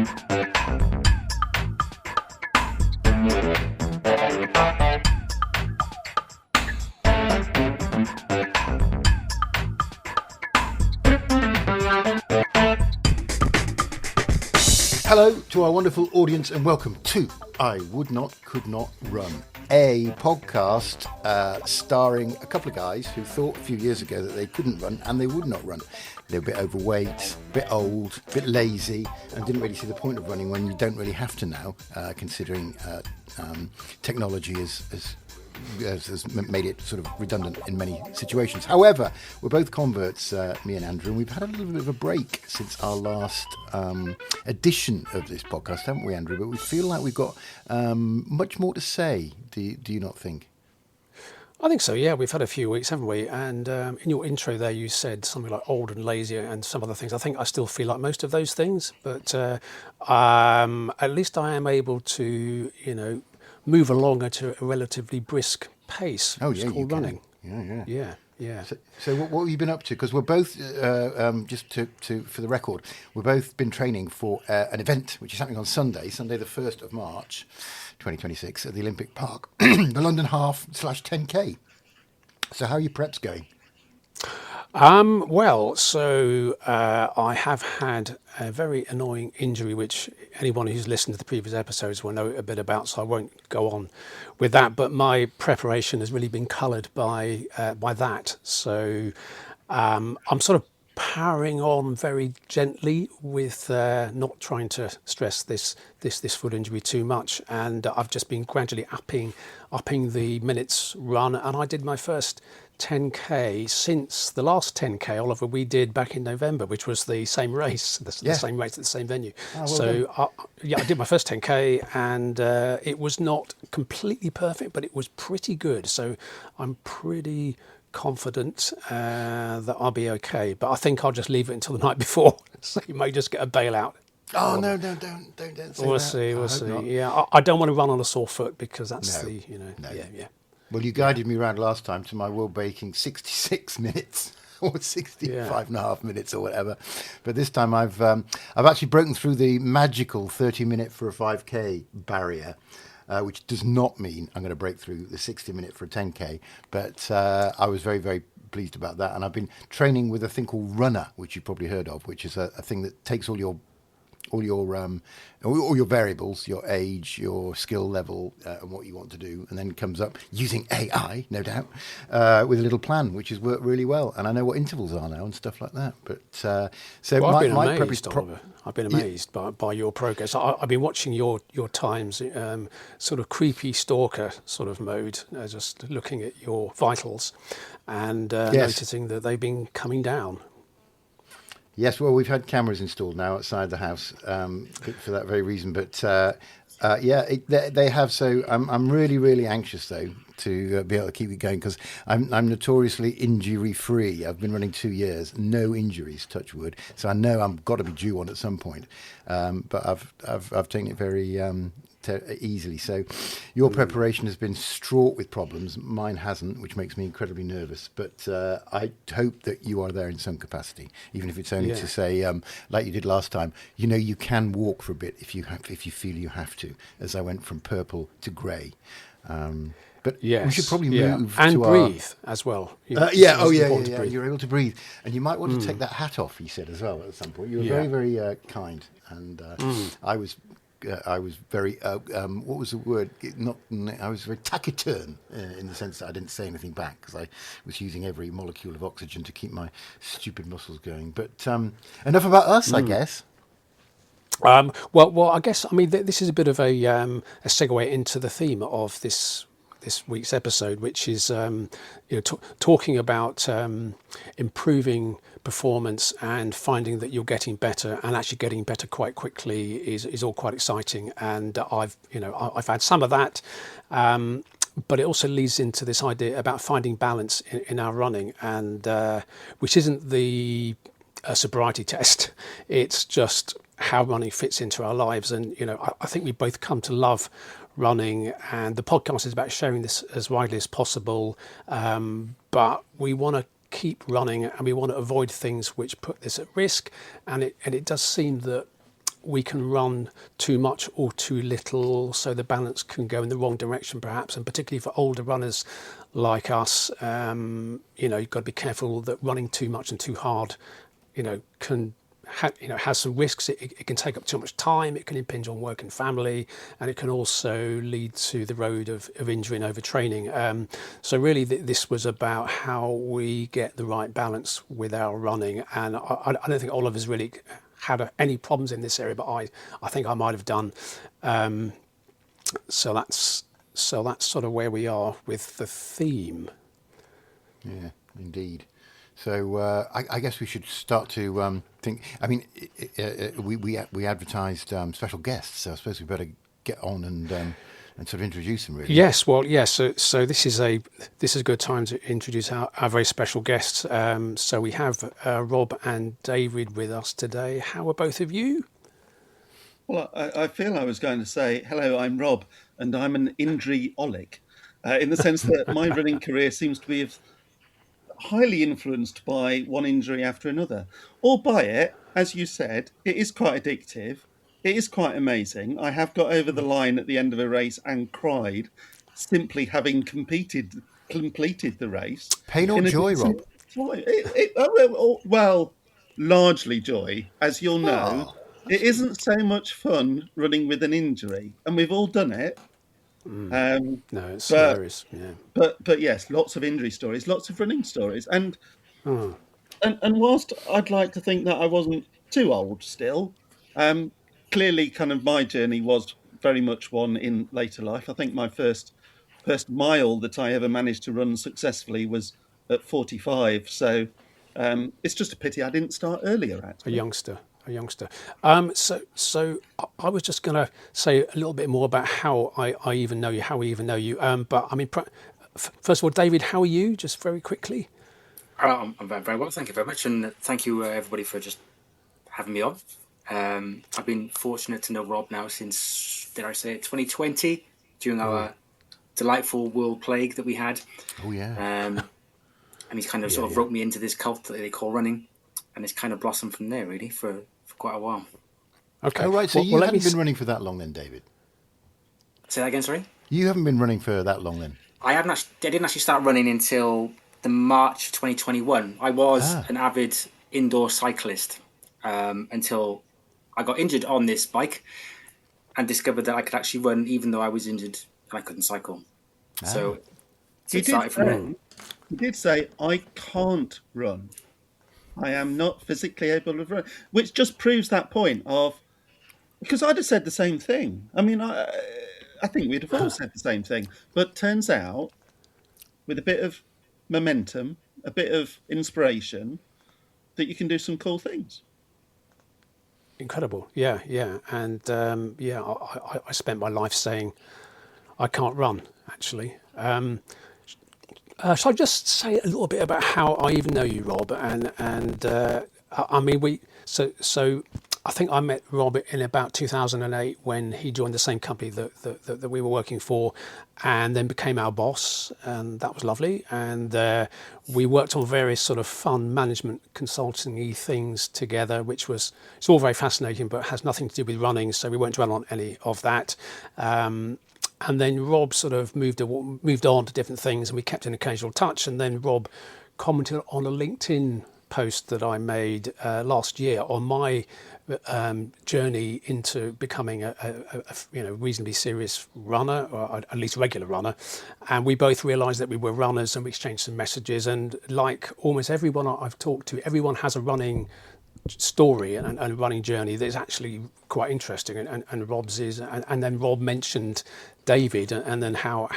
Hello to our wonderful audience and welcome to I Would Not, Could Not Run, a podcast starring a couple of guys who thought a few years ago that they couldn't run and they would not run. They were a bit overweight, a bit old, a bit lazy, and didn't really see the point of running when you don't really have to now, considering technology has made it sort of redundant in many situations. However, we're both converts, me and Andrew, and we've had a little bit of a break since our last edition of this podcast, haven't we, Andrew? But we feel like we've got much more to say. Do you not think? I think so, yeah. We've had a few weeks, haven't we? And in your intro there, you said something like old and lazy and some other things. I think I still feel like most of those things, but at least I am able to, move along at a relatively brisk pace. Oh, yeah, called running. Yeah. So what have you been up to? Because we're both, just to for the record, we've both been training for an event which is happening on Sunday the 1st of March, 2026, at the Olympic Park, the London Half/10K. So how are your preps going? I have had a very annoying injury, which anyone who's listened to the previous episodes will know a bit about, so I won't go on with that. But my preparation has really been coloured by that. So I'm sort of powering on very gently with not trying to stress this foot injury too much, and I've just been gradually upping the minutes run, and I did my first 10k since the last 10k, Oliver, we did back in November, which was the same race, the same race at the same venue. I did my first 10k, and it was not completely perfect, but it was pretty good. So I'm pretty confident that I'll be okay, but I think I'll just leave it until the night before, so you may just get a bailout. Oh no, don't say We'll that. see. Yeah, I don't want to run on a sore foot, because that's yeah. Well, you guided me around last time to my world-breaking 66 minutes or 65 and a half minutes or whatever. But this time I've actually broken through the magical 30-minute for a 5K barrier, which does not mean I'm going to break through the 60-minute for a 10K. But I was very, very pleased about that. And I've been training with a thing called Runner, which you've probably heard of, which is a thing that takes all your variables, your age, your skill level, and what you want to do, and then comes up using AI, no doubt, with a little plan, which has worked really well. And I know what intervals are now and stuff like that. But I've been amazed by your progress. I've been watching your times, sort of creepy stalker sort of mode, just looking at your vitals and noticing that they've been coming down. Yes, well, we've had cameras installed now outside the house for that very reason. But they have. So I'm really, really anxious though to be able to keep it going, because I'm notoriously injury free. I've been running 2 years, no injuries, touch wood. So I know I've got to be due one at some point. But I've taken it very easily. So your preparation has been fraught with problems. Mine hasn't, which makes me incredibly nervous. But I hope that you are there in some capacity, even if it's only to say, like you did last time, you can walk for a bit if you feel you have to, as I went from purple to grey. But we should probably move and to breathe as well. You're able to breathe, and you might want to take that hat off. He said as well at some point. You were very, very kind, and I was very what was the word? I was very taciturn in the sense that I didn't say anything back, because I was using every molecule of oxygen to keep my stupid muscles going. But enough about us, I guess. Well, I guess this is a bit of a segue into the theme of this week's episode, which is talking about improving performance and finding that you're getting better, and actually getting better quite quickly is all quite exciting. And I've had some of that, but it also leads into this idea about finding balance in our running, and which isn't the sobriety test. It's just how running fits into our lives. And I think we both come to love running, and the podcast is about sharing this as widely as possible, but we want to keep running, and we want to avoid things which put this at risk. And it does seem that we can run too much or too little, so the balance can go in the wrong direction perhaps, and particularly for older runners like us, you've got to be careful that running too much and too hard, can has some risks. It can take up too much time, it can impinge on work and family, and it can also lead to the road of injury and overtraining. So really this was about how we get the right balance with our running, and I don't think Oliver's really had any problems in this area, but I think I might have done. So that's sort of where we are with the theme. Yeah, indeed. So I guess we should start to think. I mean, we advertised special guests, so I suppose we better get on and sort of introduce them. Really. Yes, well, yes. So this is a good time to introduce our very special guests. So we have Rob and David with us today. How are both of you? Well, I feel I was going to say, hello, I'm Rob, and I'm an injury-olic, in the sense that my running career seems to be highly influenced by one injury after another. Albeit, as you said, it is quite addictive. It is quite amazing. I have got over the line at the end of a race and cried, simply having completed the race. Pain or joy, Rob? Well, largely joy, as you'll know. Oh. It isn't so much fun running with an injury, and we've all done it. No, it's hilarious. Yeah. But yes, lots of injury stories, lots of running stories, and whilst I'd like to think that I wasn't too old still, clearly, kind of my journey was very much one in later life. I think my first mile that I ever managed to run successfully was at 45. So it's just a pity I didn't start earlier. Actually, A youngster. So I was just going to say a little bit more about how I even know you, how we even know you. But I mean, first of all, David, how are you? Just very quickly. I'm very well, thank you very much, and thank you everybody for just having me on. I've been fortunate to know Rob now since, dare I say it, 2020, during our delightful world plague that we had. Oh yeah. And he's kind of sort of roped me into this cult that they call running, and it's kind of blossomed from there really for quite a while. Okay. Oh right. So you haven't been running for that long then, David? Say that again, sorry? You haven't been running for that long then? I didn't actually start running until the March of 2021. I was an avid indoor cyclist until I got injured on this bike and discovered that I could actually run even though I was injured and I couldn't cycle. So it started from there. He did say, I can't run. I am not physically able to run, which just proves that point of, because I'd have said the same thing. I mean, I think we'd have all said the same thing, but turns out with a bit of momentum, a bit of inspiration, that you can do some cool things. Incredible. Yeah. And I spent my life saying I can't run, actually. Shall I just say a little bit about how I even know you, Rob? And I mean, so I think I met Rob in about 2008 when he joined the same company that we were working for, and then became our boss, and that was lovely. And we worked on various sort of fun management consulting-y things together, it's all very fascinating, but has nothing to do with running, so we won't dwell on any of that. And then Rob sort of moved on to different things, and we kept in occasional touch. And then Rob commented on a LinkedIn post that I made last year on my journey into becoming a reasonably serious runner, or at least regular runner. And we both realised that we were runners, and we exchanged some messages. And like almost everyone I've talked to, everyone has a running story and a running journey that is actually quite interesting, and Rob's is, and then Rob mentioned David, and then how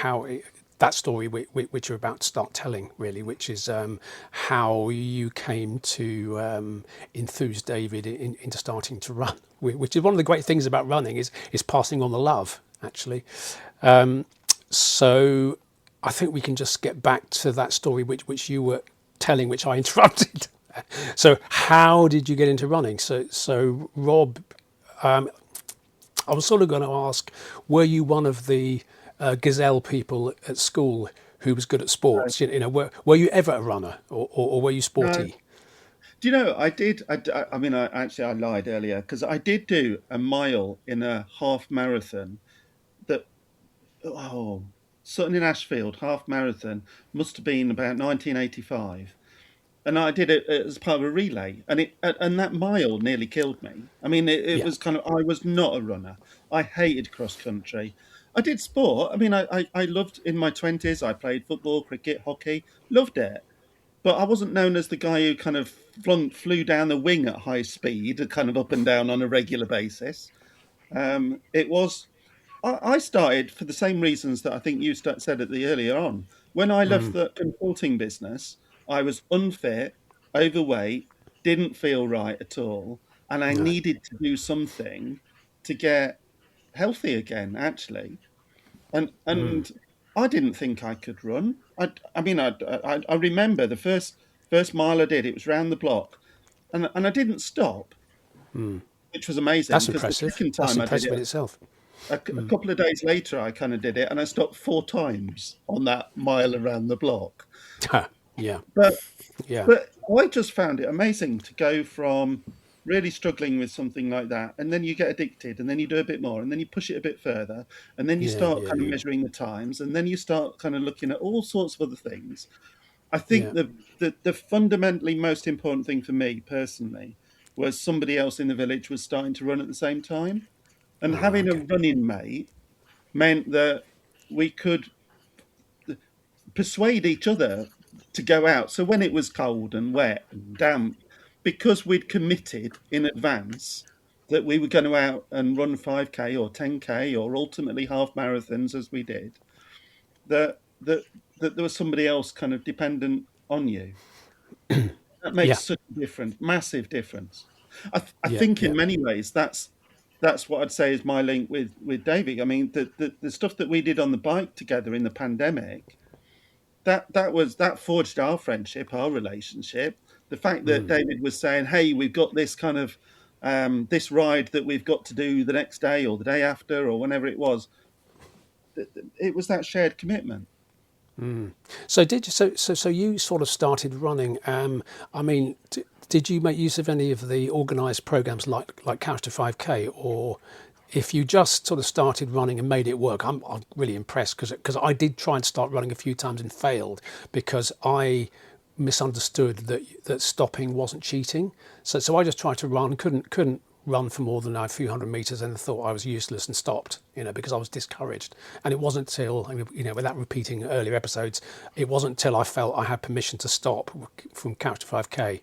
that story which you're about to start telling, really, which is how you came to enthuse David into starting to run, which is one of the great things about running is passing on the love, actually. So I think we can just get back to that story which you were telling, which I interrupted. So how did you get into running? So Rob, I was sort of going to ask, were you one of the gazelle people at school who was good at sports? Were you ever a runner, or were you sporty? Do you know, I did. I mean, I lied earlier because I did do a mile in a half marathon. That oh, Sutton in Ashfield half marathon must have been about 1985, and I did it as part of a relay, and that mile nearly killed me. I mean, it Yeah. was kind of I was not a runner. I hated cross country. I did sport. I mean, I loved in my 20s. I played football, cricket, hockey. Loved it. But I wasn't known as the guy who kind of flew down the wing at high speed, kind of up and down on a regular basis. It was I started for the same reasons that I think you said at the earlier on. When I left Mm. the consulting business, I was unfit, overweight, didn't feel right at all, and I No. needed to do something to get healthy again. Actually, Mm. and I didn't think I could run. I mean, I remember the first mile I did. It was round the block, and I didn't stop, Mm. which was amazing That's because the impressive. second That's time I did impressive it, in itself. a Mm. couple of days later, I kind of did it, and I stopped 4 times on that mile around the block. Yeah. But Yeah. but I just found it amazing to go from really struggling with something like that, and then you get addicted, and then you do a bit more, and then you push it a bit further, and then you Yeah. start Yeah. kind of Yeah. measuring the times, and then you start kind of looking at all sorts of other things. I think Yeah. the fundamentally most important thing for me personally was somebody else in the village was starting to run at the same time, and Ah, having a okay. running mate meant that we could persuade each other to go out. So when it was cold and wet and damp, because we'd committed in advance that we were going to out and run 5K or 10K or ultimately half marathons as we did, that that that there was somebody else kind of dependent on you. That makes Yeah. such a difference, massive difference. I Yeah. think Yeah. in many ways that's what I'd say is my link with David. I mean, the stuff that we did on the bike together in the pandemic, that forged our friendship, our relationship. The fact that Mm. David was saying, "Hey, we've got this kind of this ride that we've got to do the next day or the day after or whenever it was," it was that shared commitment. Mm. So did you, so you sort of started running. I mean, did you make use of any of the organised programs like Couch to 5K, or if you just sort of started running and made it work? I'm really impressed because I did try and start running a few times and failed because I misunderstood that stopping wasn't cheating. So I just tried to run, couldn't run for more than a few hundred meters and thought I was useless and stopped, because I was discouraged. And it wasn't till, without repeating earlier episodes, it wasn't till I felt I had permission to stop from Couch to 5K.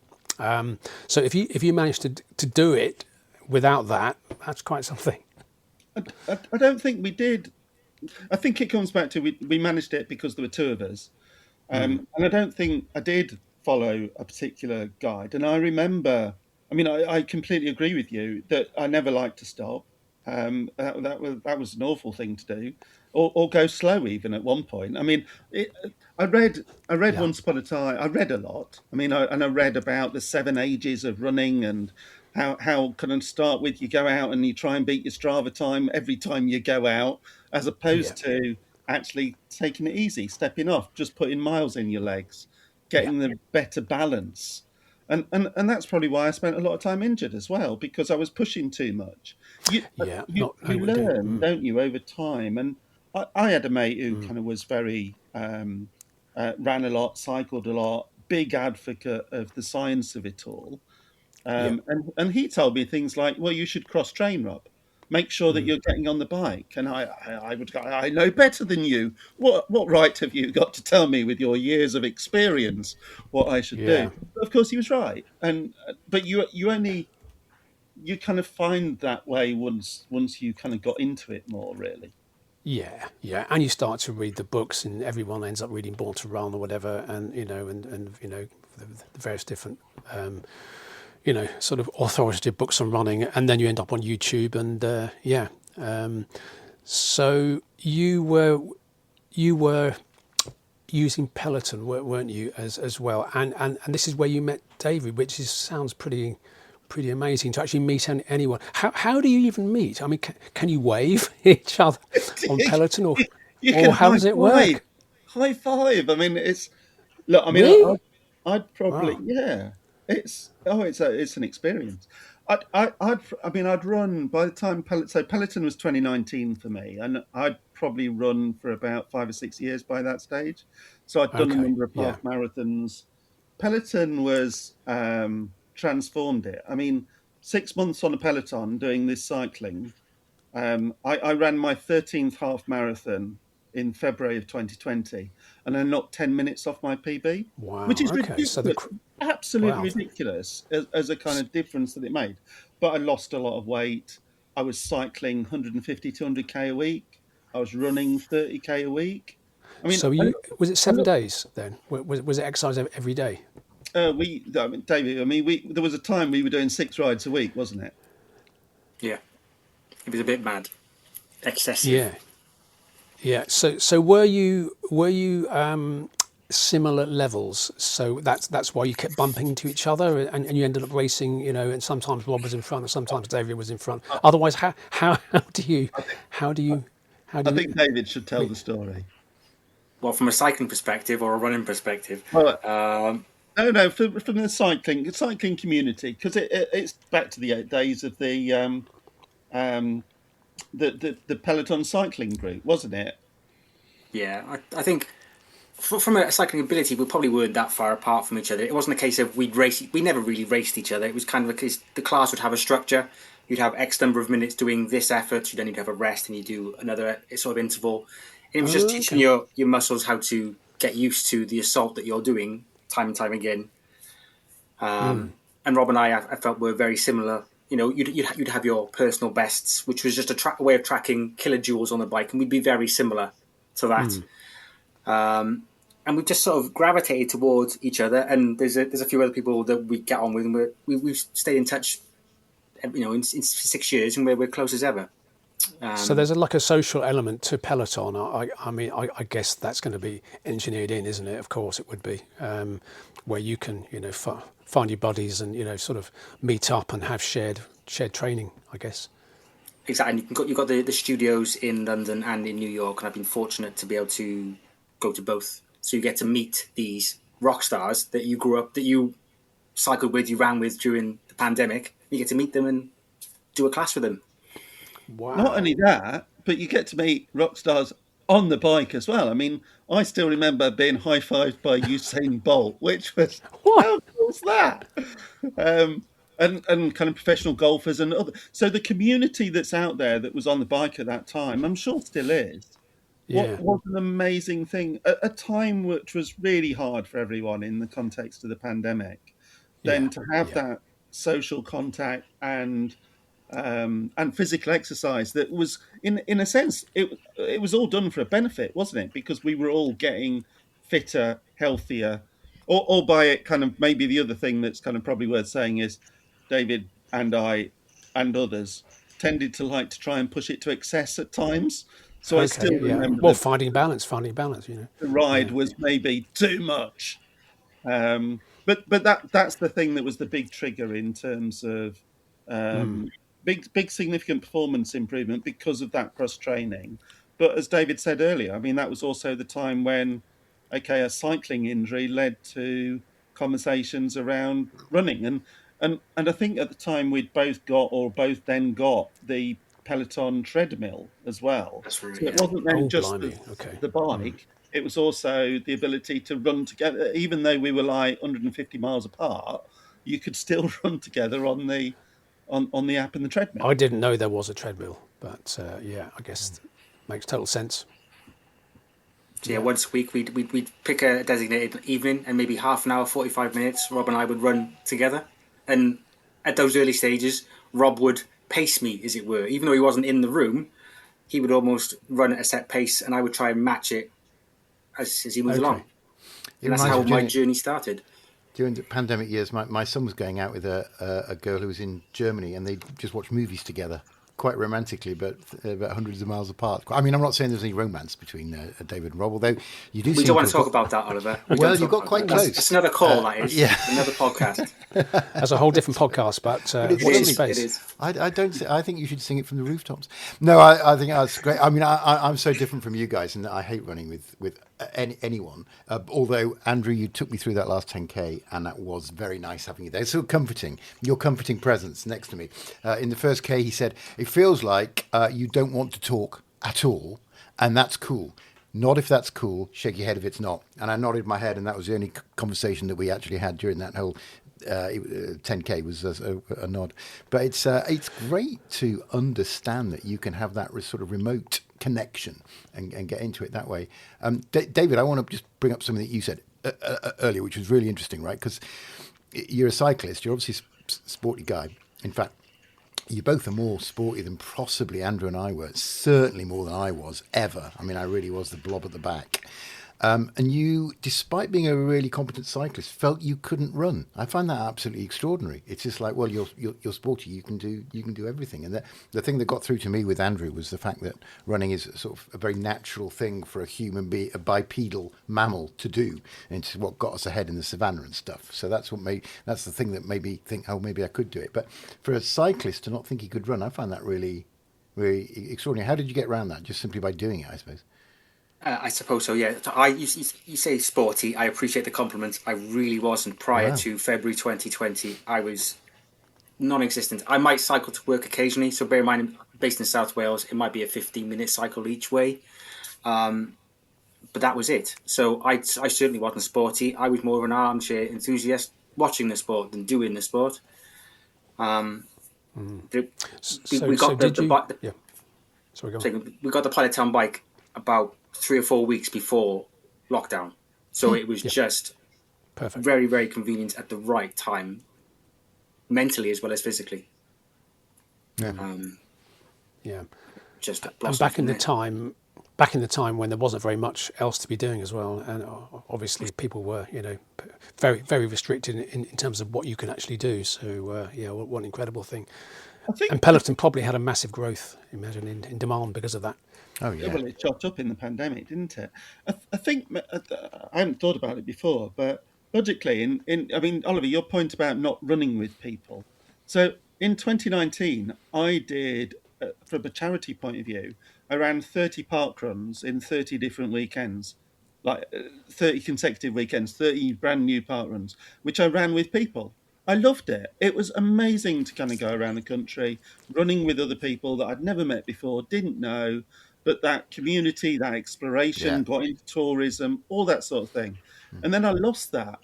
So if you managed to do it without that, that's quite something. I don't think we did. I think it comes back to we managed it because there were two of us. Mm. And I don't think I did follow a particular guide. And I remember, I mean, I completely agree with you that I never liked to stop. That was an awful thing to do, or go slow even at one point. I mean, I read Yeah. once upon a time. I read a lot. I mean, I read about the 7 ages of running and how can I start with you go out and you try and beat your Strava time every time you go out, as Yeah. opposed to actually taking it easy, stepping off, just putting miles in your legs, Yeah. getting the better balance. And that's probably why I spent a lot of time injured as well, because I was pushing too much. You Yeah. you Not you knowing what to do. learn, don't you, over time? And I had a mate who Mm. kind of was very ran a lot, cycled a lot, big advocate of the science of it all. Yeah. And he told me things like, "Well, you should cross train, Rob. Make sure that Mm. you're getting on the bike." And I would go, "I know better than you. What right have you got to tell me with your years of experience what I should do?" Yeah. But of course, he was right. And but you kind of find that way once you kind of got into it more, really. Yeah, yeah, and you start to read the books, and everyone ends up reading Born to Run or whatever, and the various different sort of authoritative books on running, and then you end up on YouTube, and yeah. So you were using Peloton, weren't you, as well? And this is where you met David, which sounds pretty amazing to actually meet anyone. How do you even meet? I mean, can you wave each other on Peloton, or You can or how high does it five, work? high five. I mean, it's look. I mean, Really? I'd probably Wow. yeah. it's an experience. I'd run by the time Peloton was 2019 for me, and I'd probably run for about 5 or 6 years by that stage. So I'd done a Okay, number of yeah. half marathons. Peloton was transformed it. I mean, 6 months on a Peloton doing this cycling. I ran my 13th half marathon in February of 2020, and I knocked 10 minutes off my PB, Wow. which is Okay. So ridiculous, absolutely wow. ridiculous as a kind of difference that it made. But I lost a lot of weight. I was cycling 150, 200k a week. I was running 30k a week. I mean, So was it I 7 days then? Was it exercise every day? David, there was a time we were doing 6 rides a week, wasn't it? Yeah, it was a bit mad, excessive. Yeah. Yeah. So were you similar levels? So that's why you kept bumping into each other, and you ended up racing. And sometimes Rob was in front, and sometimes David was in front. Otherwise, how do you I think David should tell the story. Well, from a cycling perspective or a running perspective? Well, no, from the cycling community, because it's back to the days of the Peloton cycling group, wasn't it? Yeah, I think from a cycling ability, we probably weren't that far apart from each other. It wasn't a case of we never really raced each other. It was kind of a case the class would have a structure. You'd have X number of minutes doing this effort, then you'd have a rest, and you do another sort of interval. And it was just teaching your muscles how to get used to the assault that you're doing time and time again. And Rob and I felt were very similar. You'd have your personal bests, which was just a way of tracking kilojoules on the bike, and we'd be very similar to that. And we just sort of gravitated towards each other. And there's a few other people that we get on with, and we've stayed in touch. In 6 years, and we're close as ever. So there's like a social element to Peloton. I guess that's going to be engineered in, isn't it? Of course it would be, where you can, find your buddies and, sort of meet up and have shared training, I guess. Exactly. And you've got the studios in London and in New York, and I've been fortunate to be able to go to both. So you get to meet these rock stars that you grew up, that you cycled with, you ran with during the pandemic. You get to meet them and do a class with them. Wow. Not only that, but you get to meet rock stars on the bike as well. I mean, I still remember being high-fived by Usain Bolt, which was, how cool was that? And kind of professional golfers and other. So the community that's out there that was on the bike at that time, I'm sure still is. Yeah. What an amazing thing. A time which was really hard for everyone in the context of the pandemic. Then to have that social contact and physical exercise that was in a sense it was all done for a benefit, wasn't it? Because we were all getting fitter, healthier, or by it kind of maybe the other thing that's kind of probably worth saying is David and I and others tended to like to try and push it to excess at times. So I still remember finding balance, the ride was maybe too much. But that's the thing that was the big trigger in terms of big significant performance improvement because of that cross training. But as David said earlier, I mean, that was also the time when, a cycling injury led to conversations around running. And I think at the time we'd both then got the Peloton treadmill as well. That's right. So it wasn't then just the bike. It was also the ability to run together, even though we were like 150 miles apart. You could still run together on the app and the treadmill. I didn't know there was a treadmill, but I guess makes total sense. So once a week we'd pick a designated evening, and maybe half an hour, 45 minutes. Rob and I would run together, and at those early stages, Rob would pace me, as it were, even though he wasn't in the room. He would almost run at a set pace, and I would try and match it as he moved along. And that's how my journey started. During the pandemic years, my son was going out with a girl who was in Germany, and they just watched movies together, quite romantically, but about hundreds of miles apart. I mean, I'm not saying there's any romance between David and Rob, although you do. We don't want to talk about that, Oliver. Well, you got quite close. That's another call. That is another podcast. That's a whole different podcast, but watch the space. It is. I think you should sing it from the rooftops. No, I think that's great. I mean, I'm so different from you guys, and I hate running with anyone. Although, Andrew, you took me through that last 10K, and that was very nice having you there. So comforting, your comforting presence next to me. In the first K, he said, it feels like you don't want to talk at all, and that's cool. Nod if that's cool, shake your head if it's not. And I nodded my head, and that was the only conversation that we actually had during that whole 10K was a nod. But it's great to understand that you can have that sort of remote connection and get into it that way. David, I want to just bring up something that you said earlier, which was really interesting, right? Because you're a cyclist, you're obviously a sporty guy. In fact, you both are more sporty than possibly Andrew and I were, certainly more than I was ever. I mean, I really was the blob at the back. And you, despite being a really competent cyclist, felt you couldn't run. I find that absolutely extraordinary. It's just like, well, you're sporty, you can do everything. And the thing that got through to me with Andrew was the fact that running is sort of a very natural thing for a human being, a bipedal mammal to do, and it's what got us ahead in the savannah and stuff. So that's the thing that made me think, oh, maybe I could do it. But for a cyclist to not think he could run, I find that really, really extraordinary. How did you get around that? Just simply by doing it, I suppose. I suppose so, yeah. You say sporty. I appreciate the compliment. I really wasn't. Prior to February 2020, I was non-existent. I might cycle to work occasionally, so bear in mind, I'm based in South Wales, it might be a 15-minute cycle each way. But that was it. So I certainly wasn't sporty. I was more of an armchair enthusiast, watching the sport than doing the sport. We got the Pilot Town bike about 3 or 4 weeks before lockdown. So it was just perfect, very, very convenient at the right time, mentally as well as physically. Just and back in the time when there wasn't very much else to be doing as well, and obviously people were, very, very restricted in terms of what you can actually do. So what an incredible thing. And Peloton probably had a massive growth, imagine, in demand because of that. Oh yeah. Well, it shot up in the pandemic, didn't it? I think I hadn't thought about it before, but logically, I mean, Oliver, your point about not running with people. So in 2019, I did, from a charity point of view, around 30 park runs in 30 different weekends, like 30 consecutive weekends, 30 brand new park runs, which I ran with people. I loved it. It was amazing to kind of go around the country, running with other people that I'd never met before, didn't know. But that community, that exploration, got into tourism, all that sort of thing. And then I lost that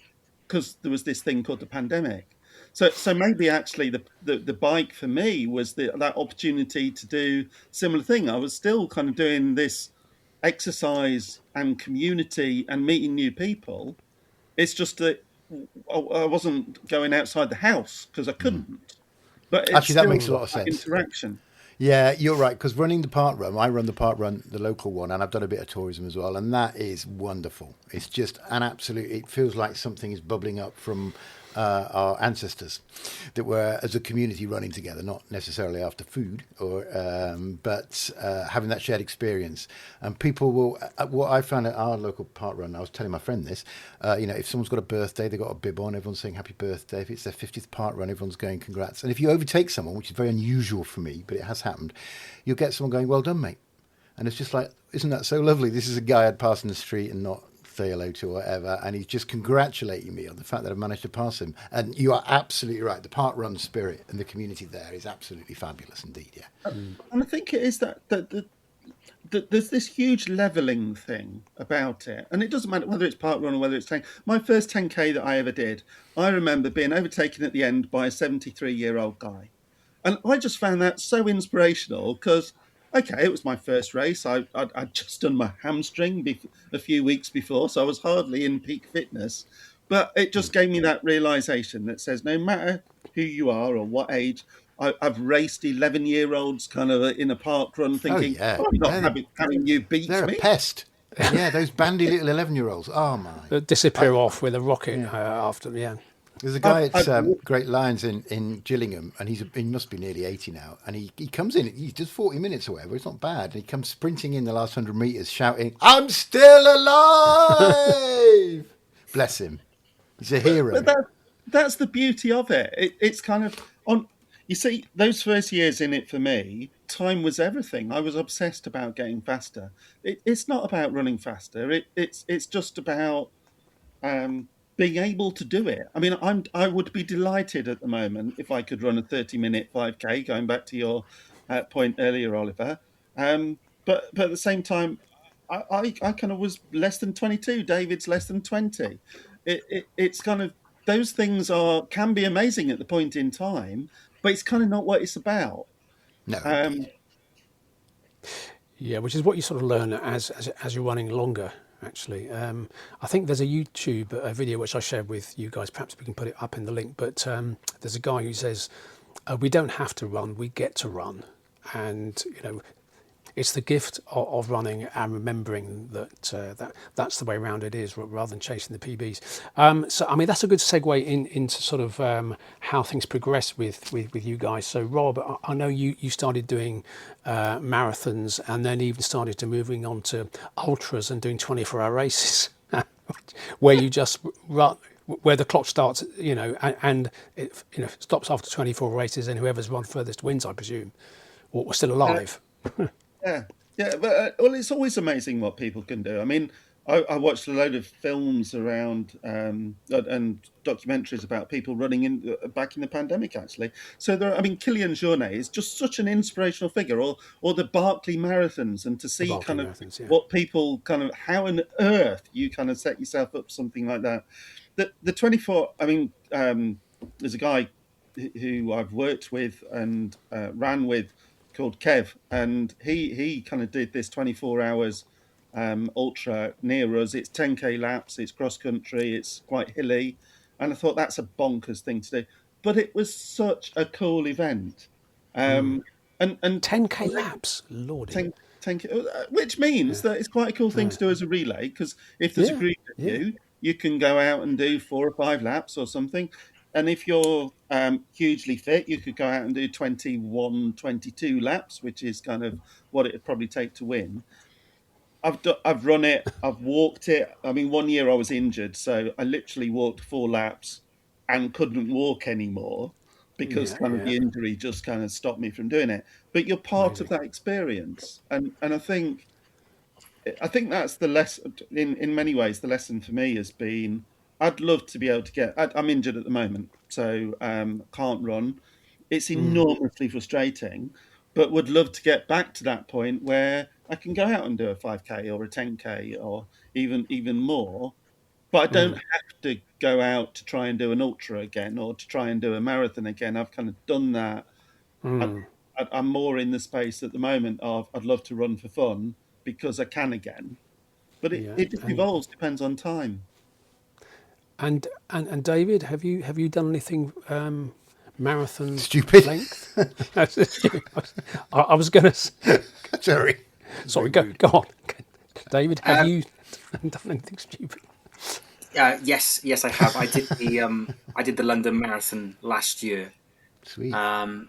because there was this thing called the pandemic. So maybe actually the bike for me was that opportunity to do similar thing. I was still kind of doing this exercise and community and meeting new people. It's just that I wasn't going outside the house because I couldn't. But actually, that makes a lot of sense. Interaction. Yeah, you're right, because running the park run, I run the park run, the local one, and I've done a bit of tourism as well, and that is wonderful. It's just an absolute, it feels like something is bubbling up from our ancestors that were, as a community, running together, not necessarily after food, but having that shared experience. And people will, what I found at our local park run, I was telling my friend this, if someone's got a birthday, they've got a bib on, everyone's saying happy birthday. If it's their 50th park run, everyone's going congrats. And if you overtake someone, which is very unusual for me, but it has happened, you'll get someone going, well done, mate. And it's just like, isn't that so lovely? This is a guy I'd pass in the street and not say hello to or whatever, and he's just congratulating me on the fact that I've managed to pass him. And you are absolutely right. The park run spirit and the community there is absolutely fabulous indeed. Yeah, and I think it is that there's this huge leveling thing about it, and it doesn't matter whether it's park run or whether it's 10. My first 10K that I ever did, I remember being overtaken at the end by a 73-year-old guy, and I just found that so inspirational because. Okay, it was my first race. I'd just done my hamstring a few weeks before, so I was hardly in peak fitness. But it just gave me that realisation that says no matter who you are or what age, I've raced 11-year-olds kind of in a park run thinking, I'm not having you beat me. They're a pest. Yeah, those bandy little 11-year-olds. Oh, my. They'll disappear off with a rocket after, There's a guy at Great Lions in Gillingham, and he must be nearly 80 now, and he comes in, he does 40 minutes or whatever, it's not bad, and he comes sprinting in the last 100 metres shouting, I'm still alive! Bless him. He's a hero. But that's the beauty of it. It's kind of, you see, those first years in it for me, time was everything. I was obsessed about getting faster. It's not about running faster. It's just about being able to do it. I mean, I would be delighted at the moment if I could run a 30-minute 5K. Going back to your point earlier, Oliver. But at the same time, I kind of was less than 22. David's less than 20. It's kind of, those things can be amazing at the point in time, but it's kind of not what it's about. No. Yeah, which is what you sort of learn as you're running longer. Actually, I think there's a YouTube video which I shared with you guys. Perhaps we can put it up in the link. But there's a guy who says, "We don't have to run; we get to run," and it's the gift of running and remembering that's the way around it is, rather than chasing the PBs. So, I mean, that's a good segue into sort of how things progress with you guys. So, Rob, I know you started doing marathons and then even started to moving on to ultras and doing 24-hour races, where you just run, where the clock starts, and it stops after 24 races, and whoever's run furthest wins, I presume, or still alive. Yeah, but well, it's always amazing what people can do. I mean, I watched a load of films around and documentaries about people running back in the pandemic, actually. So Kilian Jornet is just such an inspirational figure, or the Barkley marathons, and to see kind of what people how on earth you kind of set yourself up something like that. The 24. I mean, there's a guy who I've worked with and ran with, called Kev, and he kind of did this 24 hours ultra near us. It's 10k laps, it's cross country, it's quite hilly, and I thought that's a bonkers thing to do, but it was such a cool event. And 10k laps, lordy. 10k, which means that it's quite a cool thing to do as a relay, because if there's a group of you can go out and do 4 or 5 laps or something. And if you're hugely fit, you could go out and do 21, 22 laps, which is kind of what it would probably take to win. I've run it, I've walked it. I mean, one year I was injured, so I literally walked 4 laps and couldn't walk anymore because the injury just kind of stopped me from doing it. But you're part of that experience, and I think that's the lesson. In many ways, the lesson for me has been, I'd love to be able to I'm injured at the moment, so can't run. It's enormously frustrating, but would love to get back to that point where I can go out and do a 5k or a 10k or even more. But I don't have to go out to try and do an ultra again or to try and do a marathon again. I've kind of done that. I'm more in the space at the moment of, I'd love to run for fun because I can again. But it just evolves, depends on time. And David, have you done anything marathon stupid length? I was going to. Sorry, go on, David. Have you done anything stupid? Yes, I have. I did the London Marathon last year. Sweet. And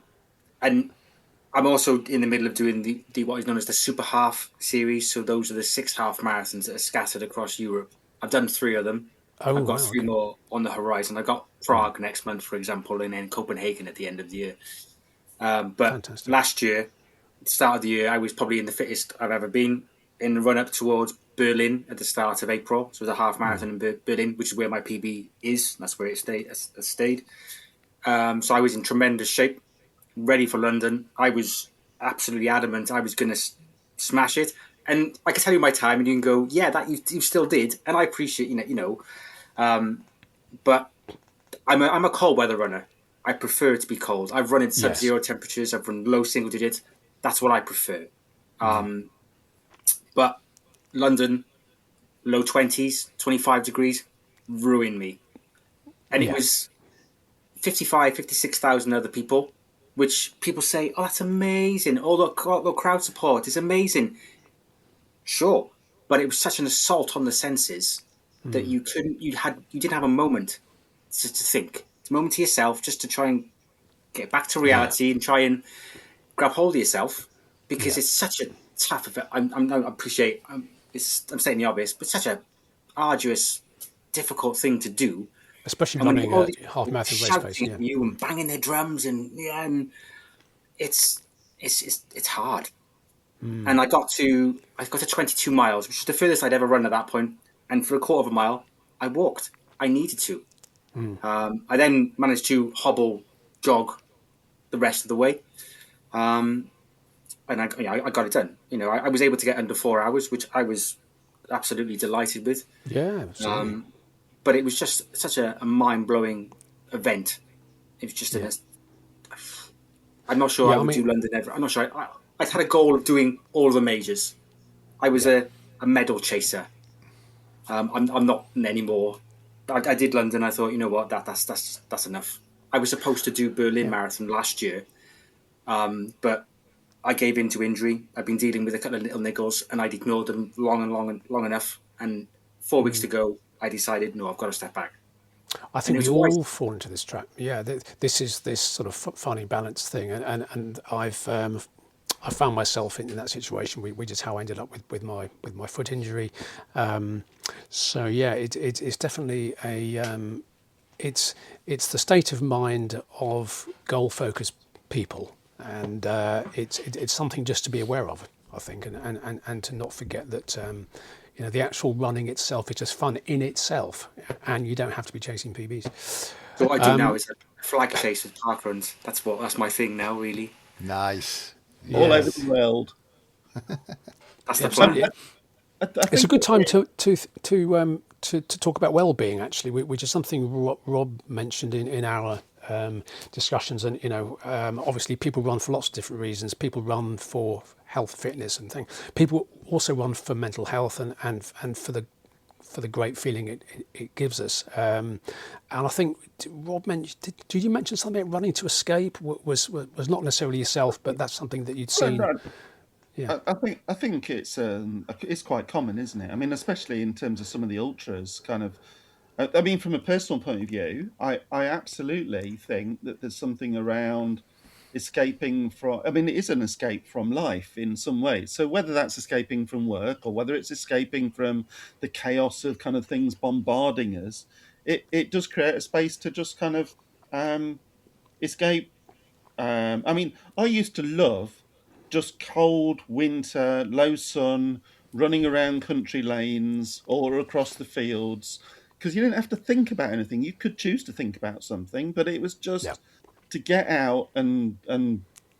I'm also in the middle of doing the what is known as the Super Half series. So those are the 6 half marathons that are scattered across Europe. I've done 3 of them. I've got 3 more on the horizon. I got Prague next month, for example, and then Copenhagen at the end of the year. But Fantastic. Last year, at the start of the year, I was probably in the fittest I've ever been in the run-up towards Berlin at the start of April. So it was a half marathon in Berlin, which is where my PB is. That's where it stayed. So I was in tremendous shape, ready for London. I was absolutely adamant I was going to smash it. And I can tell you my time, and you can go, yeah, that you still did. And I appreciate, but I'm a cold weather runner. I prefer to be cold. I've run in sub-zero temperatures. I've run low single digits. That's what I prefer. But London, low 20s, 25 degrees, ruined me. And it was 56,000 other people, which people say, oh, that's amazing. All the crowd support is amazing. Sure. But it was such an assault on the senses that you didn't have a moment to think. It's a moment to yourself just to try and get back to reality and try and grab hold of yourself, because it's such a tough event. I'm saying the obvious, but such a arduous, difficult thing to do. Especially running a half marathon race pace. You and banging their drums and it's it's hard. And I got to 22 miles, which is the furthest I'd ever run at that point. And for a quarter of a mile, I walked. I needed to. I then managed to jog the rest of the way, and I got it done. I was able to get under 4 hours, which I was absolutely delighted with. Yeah, absolutely. But it was just such a mind-blowing event. It was just I'm not sure I would do London ever. I'm not sure. I had a goal of doing all the majors. I was a medal chaser. I'm not anymore. I did London. I thought, you know what, that's enough. I was supposed to do Berlin Marathon last year, but I gave in to injury. I've been dealing with a couple of little niggles, and I'd ignored them long enough. And 4 weeks to go, I decided, no, I've got to step back. I think we all fall into this trap. Yeah, this is this sort of funny balance thing, and I found myself in that situation, which is how I ended up with my foot injury. So yeah, it's definitely it's the state of mind of goal focused people, and it's something just to be aware of, I think, and to not forget that. The actual running itself is just fun in itself, and you don't have to be chasing PBs. So what I do now is a flag chase with parkruns. That's my thing now, really. Nice. All over the world. That's the plan. It's a good time to talk about well-being, actually, which is something Rob mentioned in our discussions. And obviously, people run for lots of different reasons. People run for health, fitness, and things. People also run for mental health and for the great feeling it gives us. And I think Rob mentioned. Did you mention something about running to escape? Was not necessarily yourself, but that's something that you'd seen. Yeah. I think it's quite common, isn't it? I mean, especially in terms of some of the ultras, kind of. I mean, from a personal point of view, I absolutely think that there's something around escaping from. I mean, it is an escape from life in some ways. So whether that's escaping from work or whether it's escaping from the chaos of kind of things bombarding us, it does create a space to just kind of escape. I mean, I used to love just cold winter, low sun, running around country lanes or across the fields, because you didn't have to think about anything. You could choose to think about something, but it was just to get out and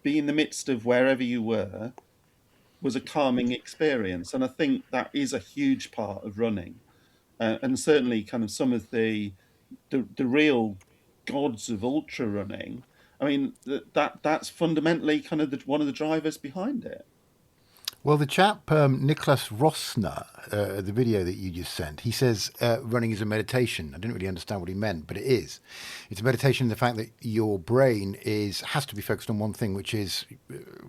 be in the midst of wherever you were was a calming experience. And I think that is a huge part of running. And certainly kind of some of the real gods of ultra running, I mean, that's fundamentally kind of one of the drivers behind it. Well, the chap, Niklas Rossner, the video that you just sent, he says running is a meditation. I didn't really understand what he meant, but it is. It's a meditation in the fact that your brain has to be focused on one thing, which is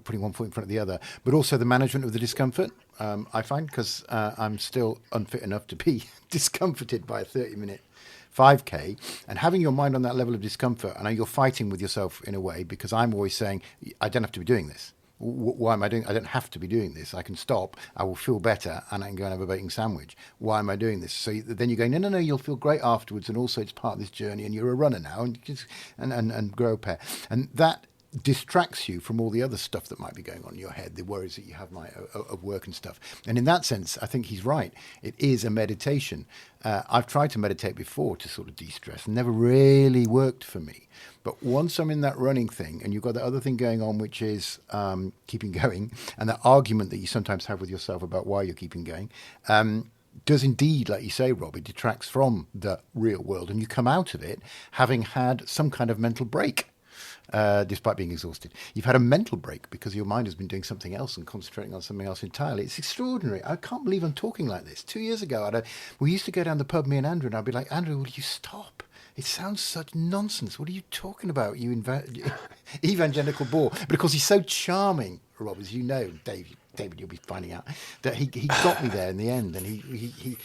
putting one foot in front of the other, but also the management of the discomfort, I find, because I'm still unfit enough to be discomforted by a 30-minute 5K, and having your mind on that level of discomfort, and you're fighting with yourself in a way, because I'm always saying, I don't have to be doing this. Why am I doing? I don't have to be doing this. I can stop. I will feel better, and I can go and have a bacon sandwich. Why am I doing this? So then you're going, no. You'll feel great afterwards, and also it's part of this journey. And you're a runner now, and grow a pair, and that distracts you from all the other stuff that might be going on in your head, the worries that you have of work and stuff. And in that sense, I think he's right. It is a meditation. I've tried to meditate before to sort of de-stress, and never really worked for me. But once I'm in that running thing, and you've got the other thing going on, which is keeping going, and that argument that you sometimes have with yourself about why you're keeping going, does indeed, like you say, Rob, it detracts from the real world, and you come out of it having had some kind of mental break. Despite being exhausted, you've had a mental break because your mind has been doing something else and concentrating on something else entirely. It's extraordinary. I can't believe I'm talking like this. 2 years ago, we used to go down the pub, me and Andrew, and I'd be like, Andrew, will you stop? It sounds such nonsense. What are you talking about, you evangelical bore? But of course, he's so charming, Rob, as you know, David, you'll be finding out, that he got me there in the end, and he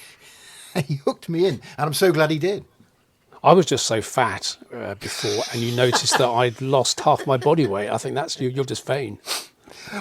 hooked me in, and I'm so glad he did. I was just so fat before, and you noticed that I'd lost half my body weight. I think that's you're just vain.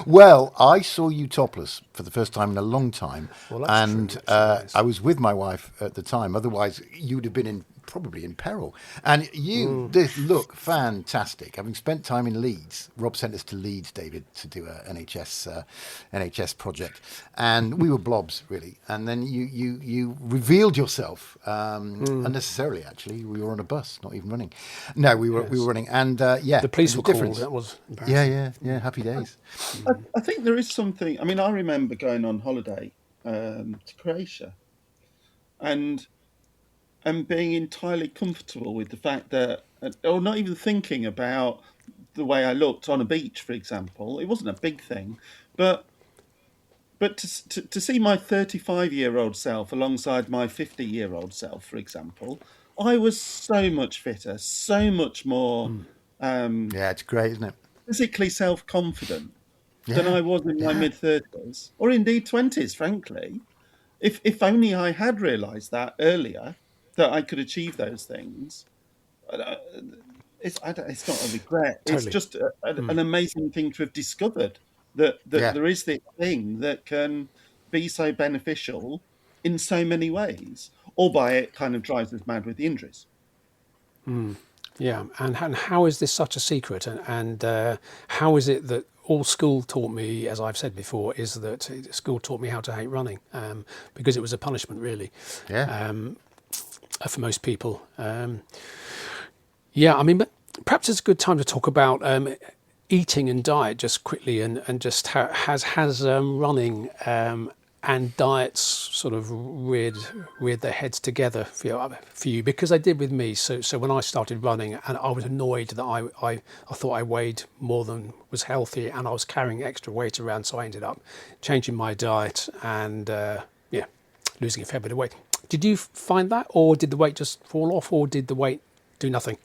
Well, I saw you topless for the first time in a long time, Well, that's and true, actually, yes. I was with my wife at the time. Otherwise, you would have been in probably in peril. And you this look fantastic. Having spent time in Leeds, Rob sent us to Leeds, David, to do a NHS project, and we were blobs really. And then you revealed yourself unnecessarily. Actually, we were on a bus, not even running. No, we were running, and The police were called. different. That was embarrassing. Yeah. Happy days. I think there is something. I mean, I remember going on holiday to Croatia, and being entirely comfortable with the fact that, or not even thinking about the way I looked on a beach, for example. It wasn't a big thing, but to see my 35-year-old self alongside my 50-year-old self, for example, I was so much fitter, so much more Yeah, it's great, isn't it? physically self-confident than I was in my mid-30s, or indeed 20s, frankly. If only I had realised that earlier, that I could achieve those things. It's not a regret. It's Totally. just an amazing thing to have discovered that there is this thing that can be so beneficial in so many ways, albeit it kind of drives us mad with the injuries. Yeah, and how is this such a secret? And how is it that all school taught me, as I've said before, is that school taught me how to hate running because it was a punishment, really, for most people. Yeah, I mean, but perhaps it's a good time to talk about eating and diet just quickly, and just how has running and diets sort of reared their heads together for you, because they did with me. So when I started running, and I was annoyed that I thought I weighed more than was healthy, and I was carrying extra weight around, so I ended up changing my diet and losing a fair bit of weight. Did you find that, or did the weight just fall off, or did the weight do nothing?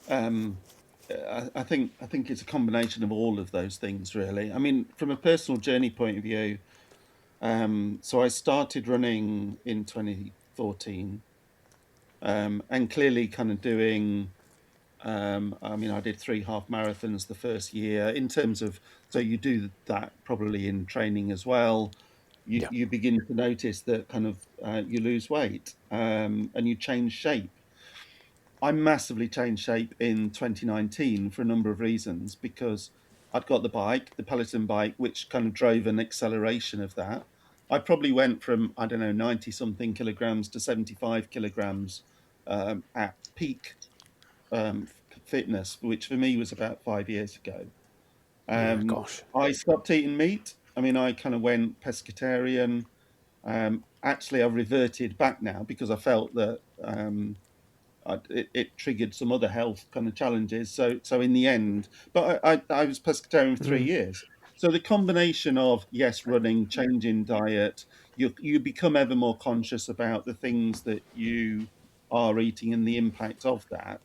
I think it's a combination of all of those things, really. I mean, from a personal journey point of view, so I started running in 2014, and clearly kind of doing. I mean, I did 3 half marathons the first year. In terms of, so you do that probably in training as well. You begin to notice that kind of you lose weight and you change shape. I massively changed shape in 2019 for a number of reasons, because I'd got the bike, the Peloton bike, which kind of drove an acceleration of that. I probably went from, 90 something kilograms to 75 kilograms at peak fitness, which for me was about 5 years ago. Gosh. I stopped eating meat. I mean, I kind of went pescatarian. Actually, I've reverted back now because I felt that it triggered some other health kind of challenges. So in the end, but I was pescatarian for 3 years. So the combination of, yes, running, changing diet, you become ever more conscious about the things that you are eating and the impact of that.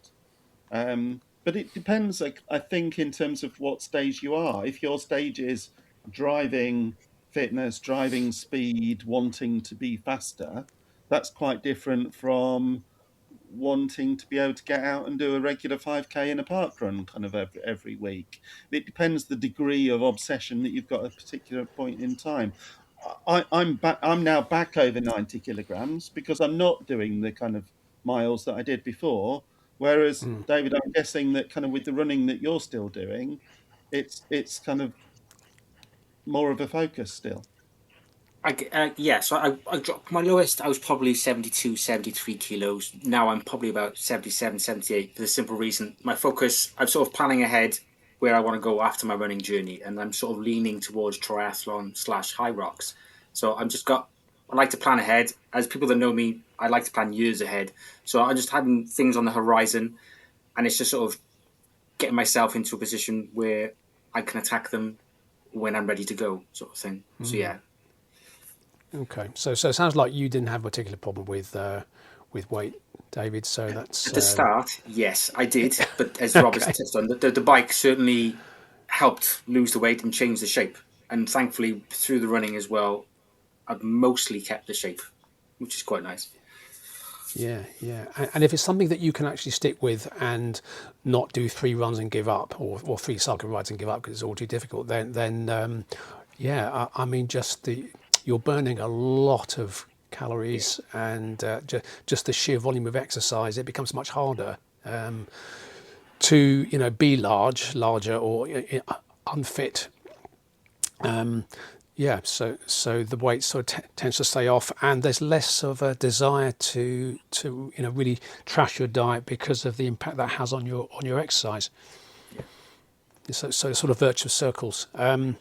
But it depends, I think, in terms of what stage you are. If your stage is driving fitness, driving speed, wanting to be faster, that's quite different from wanting to be able to get out and do a regular 5K in a park run kind of every week. It depends the degree of obsession that you've got at a particular point in time. I'm now back over 90 kilograms because I'm not doing the kind of miles that I did before. Whereas, David, I'm guessing that kind of with the running that you're still doing, it's kind of more of a focus still. So I dropped my lowest. I was probably 72, 73 kilos. Now I'm probably about 77, 78 for the simple reason my focus, I'm sort of planning ahead where I want to go after my running journey, and I'm sort of leaning towards triathlon / high rocks. So I like to plan ahead. As people that know me, I like to plan years ahead. So I'm just having things on the horizon, and it's just sort of getting myself into a position where I can attack them when I'm ready to go, sort of thing. So yeah. Okay, so it sounds like you didn't have a particular problem with weight, David. So that's at the start, yes, I did. But as Rob has touched on, the bike certainly helped lose the weight and change the shape. And thankfully, through the running as well, I've mostly kept the shape, which is quite nice. Yeah. And if it's something that you can actually stick with and not do 3 runs and give up, or 3 cycle rides and give up because it's all too difficult, then I mean, you're burning a lot of calories, and just the sheer volume of exercise, it becomes much harder to be larger or unfit. So the weight sort of tends to stay off, and there's less of a desire to really trash your diet because of the impact that has on your exercise. So sort of virtuous circles. I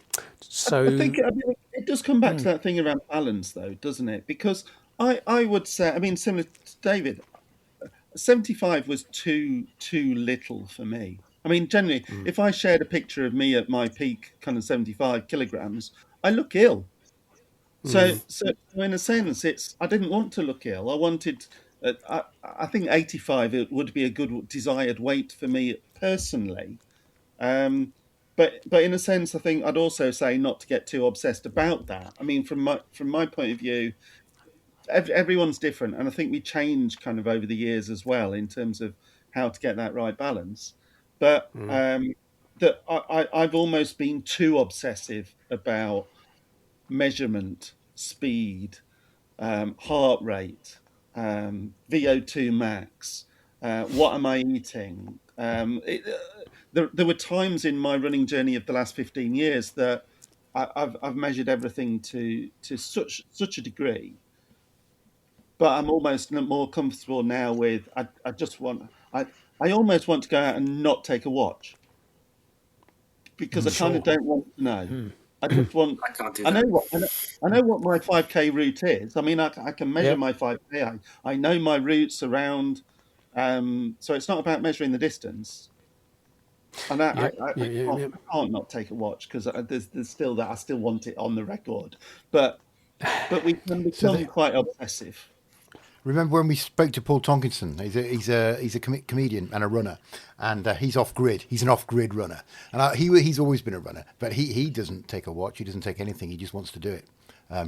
think it does come back to that thing around balance, though, doesn't it? Because I would say, I mean, similar to David, 75 was too little for me. I mean, generally, if I shared a picture of me at my peak, kind of 75 kilograms, I look ill. So in a sense, I didn't want to look ill. I wanted, I think 85 it would be a good desired weight for me personally. But in a sense, I think I'd also say not to get too obsessed about that. I mean, from my point of view, everyone's different, and I think we change kind of over the years as well in terms of how to get that right balance. But that I've almost been too obsessive about measurement, speed, heart rate, VO2 max, what am I eating? There were times in my running journey of the last 15 years that I've measured everything to such a degree, but I'm almost more comfortable now with I almost want to go out and not take a watch because I kind of don't want to know. I just want. I can't do I know that. I know what my 5K route is. I mean, I can measure my 5K. I know my routes around. So it's not about measuring the distance. And I can't not take a watch because there's still that I still want it on the record. But we can become quite obsessive. Remember when we spoke to Paul Tonkinson? He's a comedian and a runner, and he's off grid. He's an off grid runner, and he's always been a runner. But he doesn't take a watch. He doesn't take anything. He just wants to do it.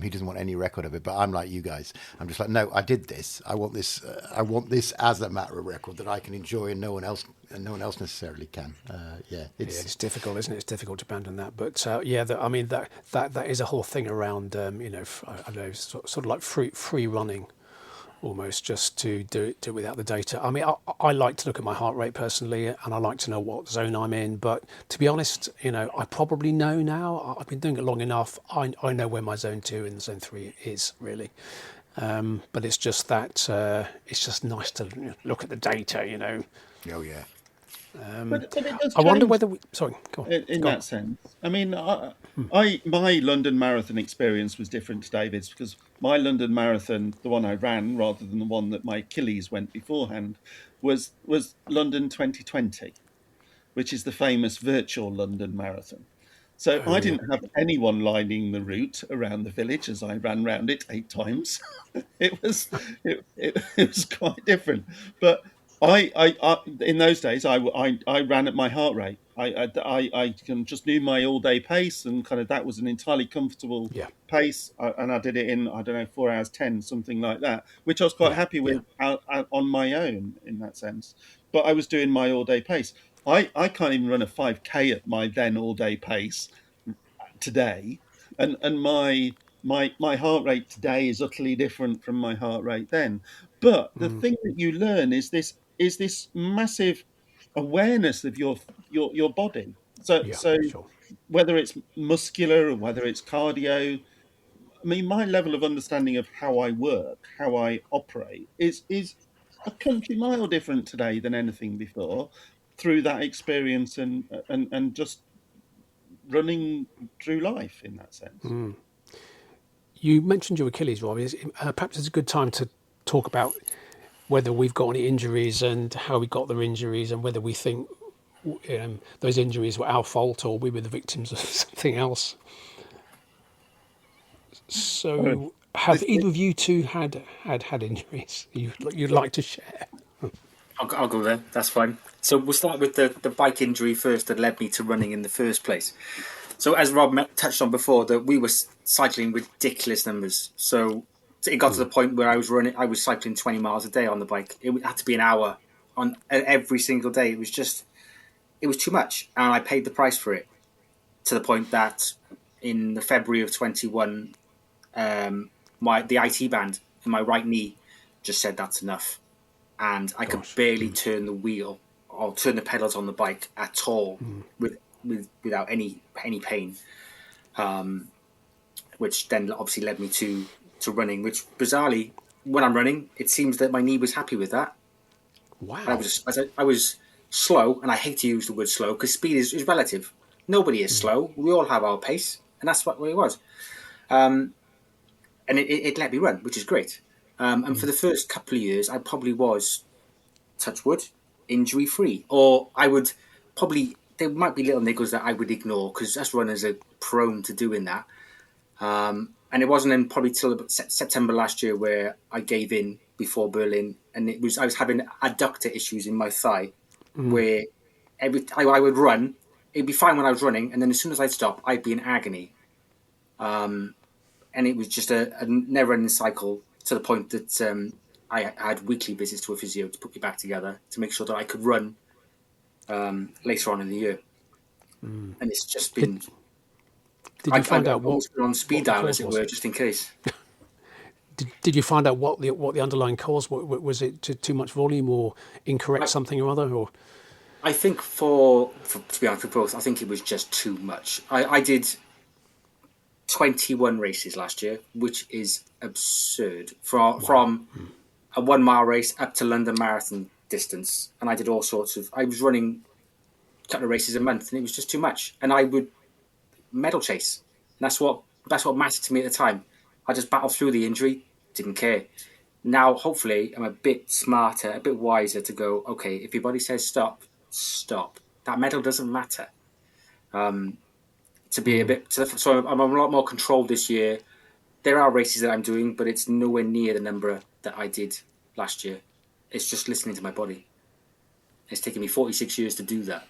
He doesn't want any record of it. But I'm like you guys. I'm just like, no, I did this. I want this. I want this as a matter of record that I can enjoy, and no one else necessarily can. It's difficult, isn't it? It's difficult to abandon that. But that is a whole thing around I don't know, sort of like free running. Almost just to do it without the data. I mean, I like to look at my heart rate personally, and I like to know what zone I'm in. But to be honest, I probably know now. I've been doing it long enough. I know where my zone 2 and zone 3 is really. But it's just that it's just nice to look at the data. Oh yeah. But it does I wonder change. whether sorry, go on. In Go on. that sense. I mean, my London Marathon experience was different to David's because my London Marathon, the one I ran rather than the one that my Achilles went beforehand, was London 2020, which is the famous virtual London Marathon. So I didn't have anyone lining the route around the village as I ran round it 8 times. it was quite different, but I in those days I ran at my heart rate. I can just knew my all day pace, and kind of that was an entirely comfortable pace, and I did it in, I don't know, 4 hours 10, something like that, which I was quite happy with out on my own in that sense. But I was doing my all day pace. I can't even run a 5K at my then all day pace today, and my heart rate today is utterly different from my heart rate then. But the thing that you learn is this massive awareness of your body. So Sure. whether it's muscular or whether it's cardio, I mean, my level of understanding of how I work, how I operate, is a country mile different today than anything before, through that experience and just running through life in that sense. You mentioned your Achilles, Rob. Perhaps it's a good time to talk about whether we've got any injuries and how we got their injuries, and whether we think those injuries were our fault or we were the victims of something else. So, have either of you two had injuries you'd like to share? I'll go there. That's fine. So we'll start with the bike injury first that led me to running in the first place. So as Rob touched on before, that we were cycling ridiculous numbers. So it got to the point where I was cycling 20 miles a day on the bike. It had to be an hour on every single day. It was too much, and I paid the price for it, to the point that in the February of 21, the IT band my right knee just said that's enough, and I could barely turn the wheel or turn the pedals on the bike at all without any pain. Which then obviously led me to running. Which bizarrely, when I'm running, it seems that my knee was happy with that. Wow. And I was slow, and I hate to use the word slow because speed is relative. Nobody is slow. We all have our pace, and that's what it was. And it let me run, which is great. And for the first couple of years, I probably was, touch wood, injury free. Or I would probably, there might be little niggles that I would ignore because us runners are prone to doing that. And it wasn't then probably till about September last year where I gave in before Berlin, and I was having adductor issues in my thigh, where I would run, it'd be fine when I was running, and then as soon as I'd stop, I'd be in agony, and it was just a never-ending cycle to the point that I had weekly visits to a physio to put me back together to make sure that I could run later on in the year, and it's just been. Did you find out what on speed dial, as it was? were, just in case? Did you find out what the underlying cause was? It too much volume or incorrect something or other? Or I think to be honest with both, I think it was just too much. I did 21 races last year, which is absurd from a 1 mile race up to London Marathon distance, and I did all sorts of. I was running a couple of races a month, and it was just too much. And I would medal chase. And that's what mattered to me at the time. I just battled through the injury, didn't care. Now, hopefully, I'm a bit smarter, a bit wiser to go, okay, if your body says stop, stop. That medal doesn't matter. So I'm a lot more controlled this year. There are races that I'm doing, but it's nowhere near the number that I did last year. It's just listening to my body. It's taken me 46 years to do that.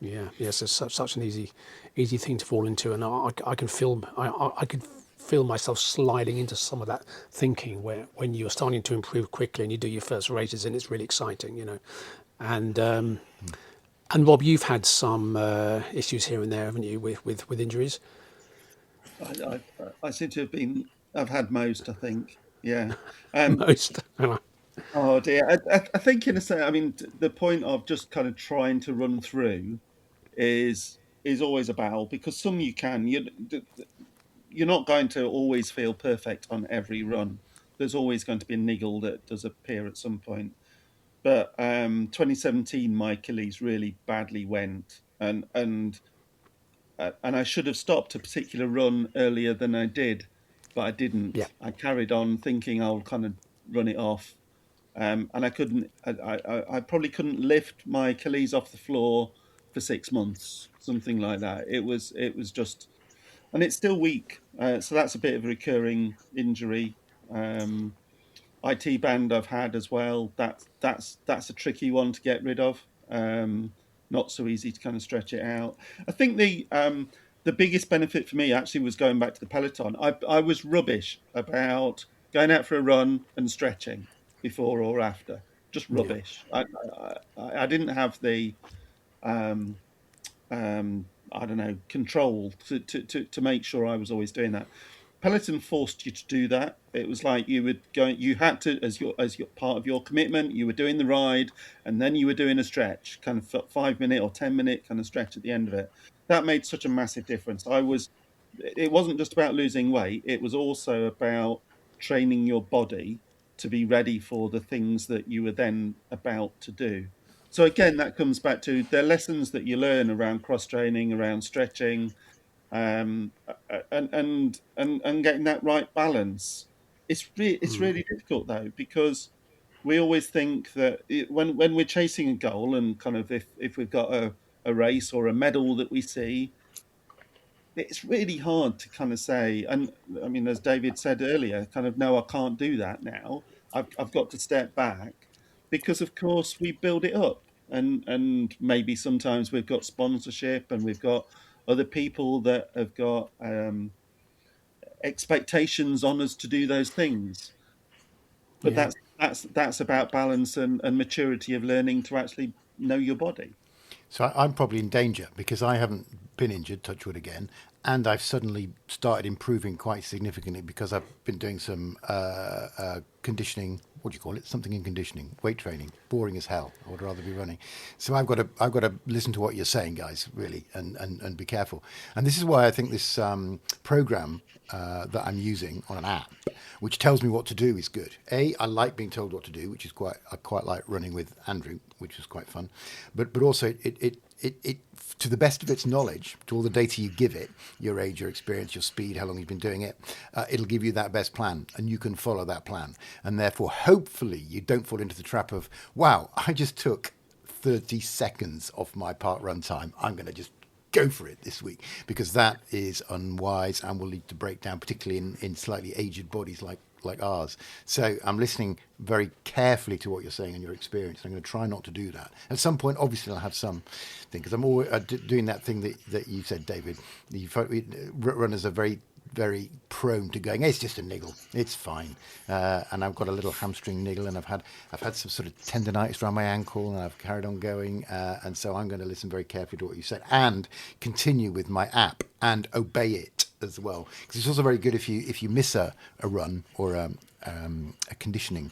Yeah, yes, it's such an easy thing to fall into, and I can feel I could feel myself sliding into some of that thinking when you're starting to improve quickly and you do your first races and it's really exciting, you know, and Rob, you've had some issues here and there, haven't you, with injuries? I seem to have been. I've had most, I think. Yeah. Most. Oh dear. I think in a sense, I mean, the point of just kind of trying to run through is always a battle because some you can. You're not going to always feel perfect on every run. There's always going to be a niggle that does appear at some point. But 2017, my Achilles really badly went, and I should have stopped a particular run earlier than I did, but I didn't. Yeah. I carried on thinking I'll kind of run it off, and I couldn't. I probably couldn't lift my Achilles off the floor for 6 months, something like that. It was just, and it's still weak. So that's a bit of a recurring injury. IT band I've had as well. That's a tricky one to get rid of. Not so easy to kind of stretch it out. I think the biggest benefit for me actually was going back to the Peloton. I was rubbish about going out for a run and stretching before or after. Just rubbish. Yeah. I didn't have the I don't know, control to make sure I was always doing that. Peloton forced you to do that. It was like you had to, as your part of your commitment, you were doing the ride and then you were doing a stretch, kind of 5 minute or 10 minute kind of stretch at the end of it. That made such a massive difference. It wasn't just about losing weight. It was also about training your body to be ready for the things that you were then about to do. So again, that comes back to the lessons that you learn around cross training, around stretching, and getting that right balance. It's really difficult though, because we always think that when we're chasing a goal and kind of if we've got a race or a medal that we see, it's really hard to kind of say. And I mean, as David said earlier, kind of no, I can't do that now. I've got to step back, because of course we build it up, and maybe sometimes we've got sponsorship and we've got other people that have got expectations on us to do those things. But that's about balance and maturity of learning to actually know your body. So I'm probably in danger because I haven't been injured, touch wood again, and I've suddenly started improving quite significantly because I've been doing some conditioning. What do you call it? Something in conditioning, weight training. Boring as hell. I would rather be running. So I've got to listen to what you're saying, guys, really, and be careful. And this is why I think this program that I'm using on an app, which tells me what to do, is good. I like being told what to do, which is I quite like running with Andrew, which was quite fun. But also it to the best of its knowledge, to all the data you give it, your age, your experience, your speed, how long you've been doing it, it'll give you that best plan, and you can follow that plan. And therefore, hopefully, you don't fall into the trap of, wow, I just took 30 seconds off my park run time. I'm going to just go for it this week, because that is unwise and will lead to breakdown, particularly in slightly aged bodies like ours. So I'm listening very carefully to what you're saying and your experience. I'm going to try not to do that. At some point, obviously, I'll have some thing, because I'm always doing that thing that you said, David. Runners are very, very prone to going, it's just a niggle, it's fine. And I've got a little hamstring niggle, and I've had some sort of tendonitis around my ankle, and I've carried on going. And so I'm going to listen very carefully to what you said and continue with my app and obey it as well, because it's also very good if you miss a run or a conditioning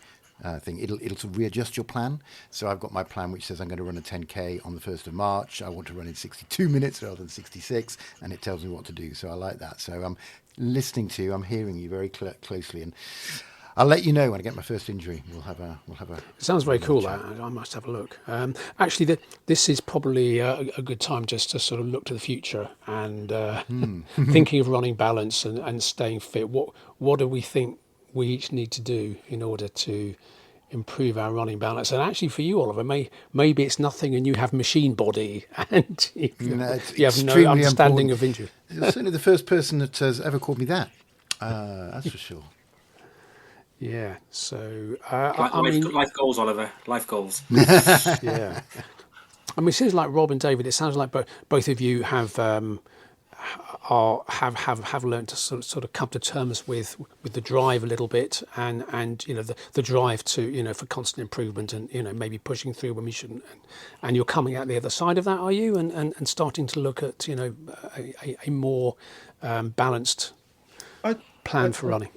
thing, it'll sort of readjust your plan. So I've got my plan which says I'm going to run a 10k on the 1st of March. I want to run in 62 minutes rather than 66, and it tells me what to do. So I like that. So I'm listening to you, I'm hearing you very closely, and I'll let you know when I get my first injury. We'll have a. It sounds very cool. That I must have a look. Actually, this is probably a good time just to sort of look to the future and thinking of running balance and staying fit. What do we think we each need to do in order to improve our running balance? And actually, for you, Oliver, maybe it's nothing, and you have machine body, and you have no understanding of injury. You're certainly the first person that has ever called me that. That's for sure. Yeah. So life goals, Oliver. Life goals. Yeah. I mean, it seems like Rob and David. It sounds like both of you have learned to sort of come to terms with the drive a little bit, and the drive to for constant improvement, and maybe pushing through when we shouldn't, and you're coming out the other side of that, are you? And starting to look at a more balanced plan for running.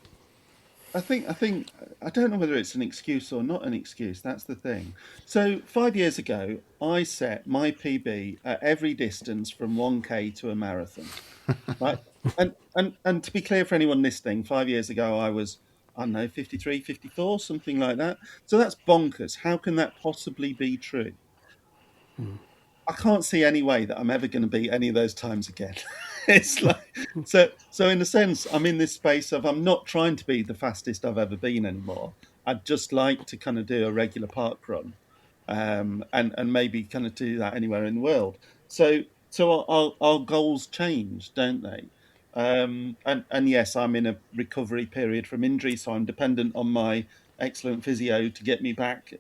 I think I don't know whether it's an excuse or not an excuse. That's the thing. So 5 years ago, I set my PB at every distance from 1K to a marathon. Right? And to be clear for anyone listening, 5 years ago I was, I don't know, 53, 54, something like that. So that's bonkers. How can that possibly be true? I can't see any way that I'm ever going to beat any of those times again. It's like so in a sense, I'm in this space of, I'm not trying to be the fastest I've ever been anymore. I'd just like to kind of do a regular park run, and maybe kind of do that anywhere in the world. So our goals change, don't they? And yes, I'm in a recovery period from injury, so I'm dependent on my excellent physio to get me back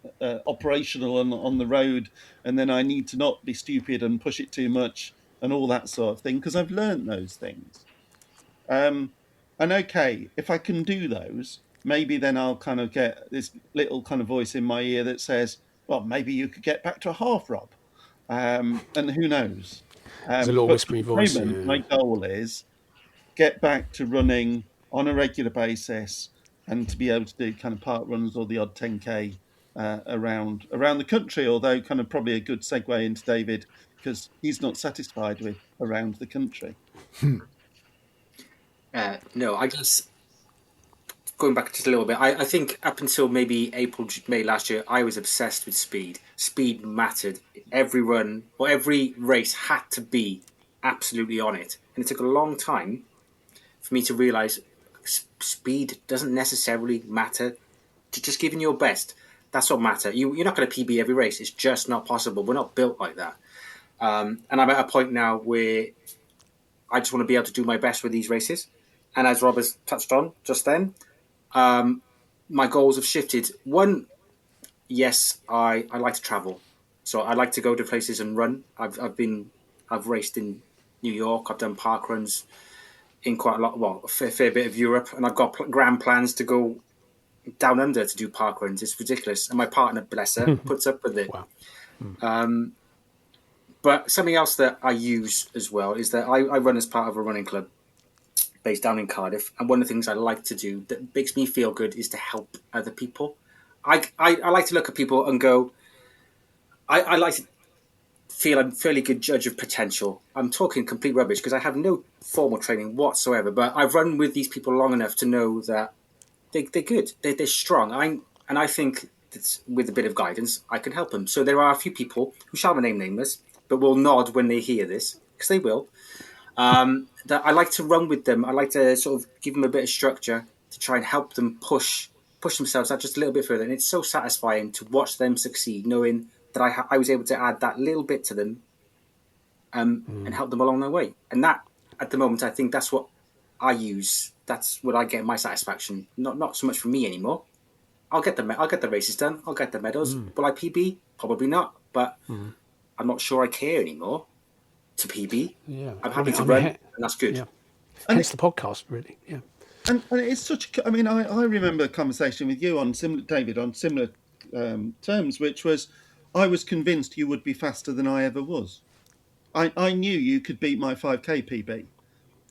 operational on the road, and then I need to not be stupid and push it too much and all that sort of thing, because I've learned those things. And okay, if I can do those, maybe then I'll kind of get this little kind of voice in my ear that says, well, maybe you could get back to a half, Rob. And who knows? There's a little whispering voice. Moment, my goal is get back to running on a regular basis, and to be able to do kind of park runs or the odd 10k around the country. Although kind of probably a good segue into David, because he's not satisfied with around the country. No, I guess going back just a little bit, I think up until maybe April, May last year, I was obsessed with speed. Speed mattered. Every run or every race had to be absolutely on it. And it took a long time for me to realise speed doesn't necessarily matter. Just giving your best, that's what matters. You're not going to PB every race. It's just not possible. We're not built like that. And I'm at a point now where I just want to be able to do my best with these races. And as Rob has touched on just then, my goals have shifted. One, yes, I like to travel. So I like to go to places and run. I've raced in New York. I've done park runs in quite a lot, a fair bit of Europe. And I've got grand plans to go down under to do park runs. It's ridiculous. And my partner, bless her, puts up with it. Wow. But something else that I use as well is that I run as part of a running club based down in Cardiff, and one of the things I like to do that makes me feel good is to help other people. I like to look at people and go, I like to feel I'm a fairly good judge of potential. I'm talking complete rubbish because I have no formal training whatsoever, but I've run with these people long enough to know that they're good, they're strong. And I think that with a bit of guidance, I can help them. So there are a few people who shall remain nameless, but will nod when they hear this, because they will. That I like to run with them. I like to sort of give them a bit of structure to try and help them push themselves out just a little bit further. And it's so satisfying to watch them succeed, knowing that I was able to add that little bit to them and help them along their way. And that, at the moment, I think that's what I use. That's what I get my satisfaction. Not so much from me anymore. I'll get the races done. I'll get the medals. Will I PB? Probably not. But I'm not sure I care anymore to PB. Yeah. I'm happy to run, and that's good. Yeah. Hence the podcast, really. Yeah. And it's such. I mean, I remember a conversation with you on David, on similar terms, which was, I was convinced you would be faster than I ever was. I knew you could beat my 5K PB,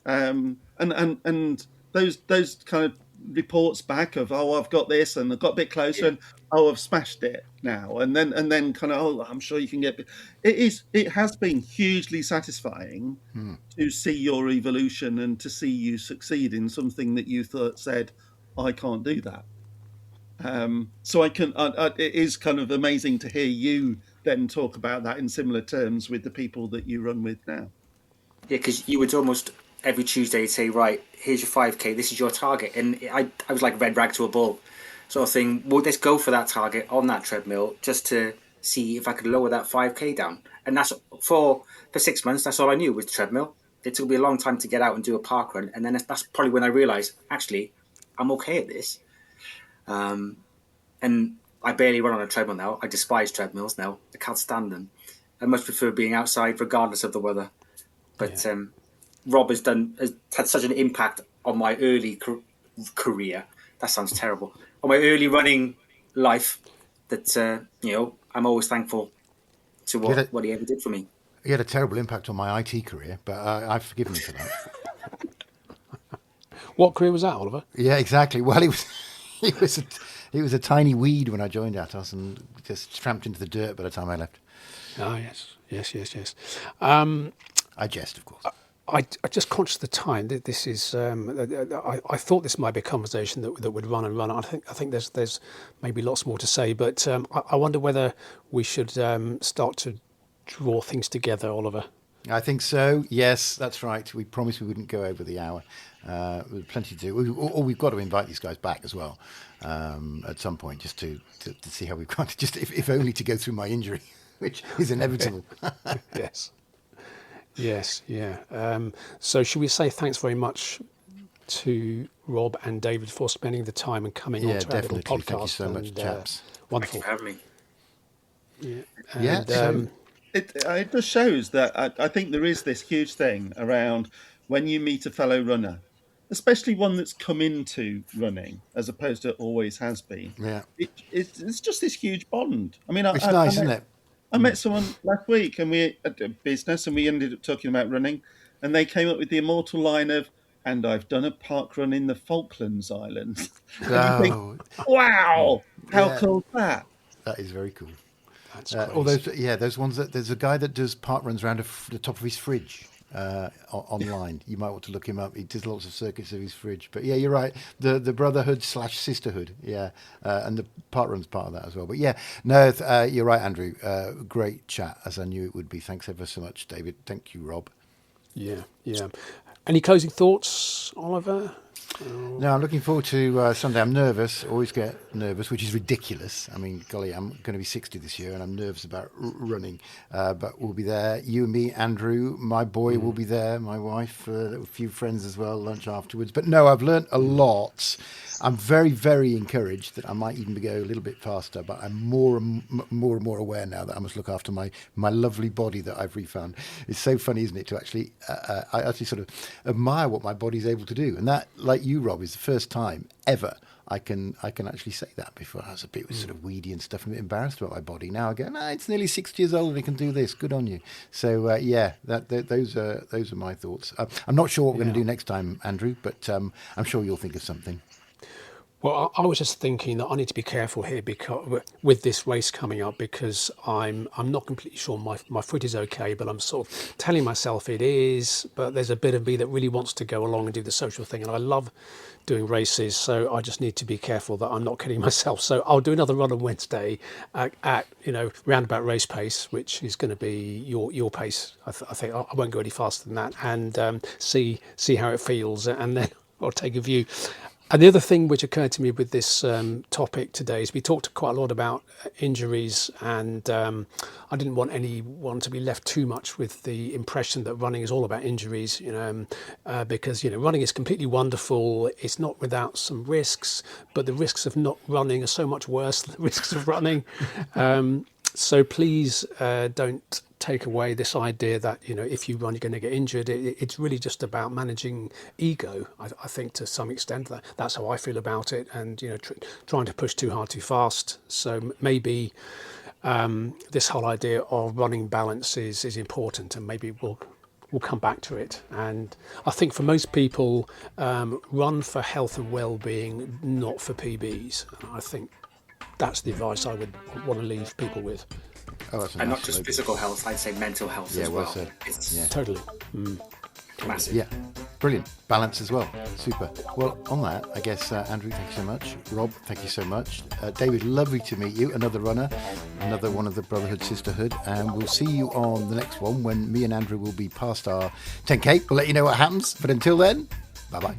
and those kind of reports back of, oh, I've got this and I've got a bit closer, and oh, I've smashed it now, and then kind of, oh, I'm sure you can get. It has been hugely satisfying to see your evolution and to see you succeed in something that you said, I can't do that. So it is kind of amazing to hear you then talk about that in similar terms with the people that you run with now. Yeah, because you would almost every Tuesday say, right, here's your 5K, this is your target. And I was like red rag to a bull sort of thing. Well, let's go for that target on that treadmill just to see if I could lower that 5K down. And that's for 6 months, that's all I knew was the treadmill. It took me a long time to get out and do a park run. And then that's probably when I realised, actually, I'm okay at this. And I barely run on a treadmill now. I despise treadmills now. I can't stand them. I much prefer being outside regardless of the weather. But Rob has had such an impact on my early career. That sounds terrible. On my early running life that, I'm always thankful to what he ever did for me. He had a terrible impact on my IT career, but I've forgiven him for that. What career was that, Oliver? Yeah, exactly. Well, he was a tiny weed when I joined Atos and just tramped into the dirt by the time I left. Oh, yes. I jest, of course. I just conscious of the time. This is. I thought this might be a conversation that would run and run. I think there's maybe lots more to say, but I wonder whether we should start to draw things together, Oliver. I think so. Yes, that's right. We promised we wouldn't go over the hour. There's plenty to do. We've got to invite these guys back as well at some point, just to see how we've gone. Just if only to go through my injury, which is inevitable. Yes. So should we say thanks very much to Rob and David for spending the time and coming on to our little podcast? Thank you so much, chaps. Thank Wonderful. you for having me. Yeah. And, It just shows that I think there is this huge thing around when you meet a fellow runner, especially one that's come into running as opposed to always has been. Yeah, it's just this huge bond. I mean, it's nice, isn't it? I met someone last week and we at a business and we ended up talking about running, and they came up with the immortal line of, "And I've done a park run in the Falklands Islands." Oh, you think, wow, how cool is that? That is very cool. that's All those ones that there's a guy that does park runs around the top of his fridge online. You might want to look him up. He does lots of circuits of his fridge. But yeah, you're right. The brotherhood / sisterhood. Yeah, and the park run's part of that as well. But yeah, no, you're right, Andrew. Great chat, as I knew it would be. Thanks ever so much, David. Thank you, Rob. Yeah. Any closing thoughts, Oliver? No, I'm looking forward to Sunday. I'm nervous, always get nervous, which is ridiculous. I mean, golly, I'm going to be 60 this year and I'm nervous about running. But we'll be there. You and me, Andrew, my boy will be there, my wife, a few friends as well, lunch afterwards. But no, I've learnt a lot. I'm very, very encouraged that I might even go a little bit faster, but I'm more and more aware now that I must look after my lovely body that I've refound. It's so funny, isn't it, to actually, I actually sort of admire what my body's able to do. And that, like like you, Rob, is the first time ever I can actually say that. Before I was a bit sort of weedy and stuff, and a bit embarrassed about my body. Now I go, no, it's nearly 60 years old and it can do this. Good on you. So those are my thoughts. I'm not sure what we're going to do next time, Andrew, but I'm sure you'll think of something. Well, I was just thinking that I need to be careful here because with this race coming up, because I'm not completely sure my foot is okay, but I'm sort of telling myself it is. But there's a bit of me that really wants to go along and do the social thing, and I love doing races, so I just need to be careful that I'm not kidding myself. So I'll do another run on Wednesday at roundabout race pace, which is going to be your pace. I think I won't go any faster than that, and see how it feels, and then I'll take a view. And the other thing which occurred to me with this topic today is we talked quite a lot about injuries, and I didn't want anyone to be left too much with the impression that running is all about injuries, because running is completely wonderful. It's not without some risks, but the risks of not running are so much worse than the risks of running. So please don't take away this idea that if you run you're going to get injured. It's really just about managing ego. I think to some extent that's how I feel about it, and trying to push too hard too fast. So maybe this whole idea of running balance is important, and maybe we'll come back to it. And I think for most people, run for health and well-being, not for PBs. I think that's the advice I would want to leave people with. And not just physical health, I'd say mental health as well. It's totally. Massive. Yeah, brilliant. Balance as well. Super. Well, on that, I guess, Andrew, thank you so much. Rob, thank you so much. David, lovely to meet you. Another runner, another one of the Brotherhood Sisterhood. And we'll see you on the next one when me and Andrew will be past our 10K. We'll let you know what happens. But until then, bye-bye.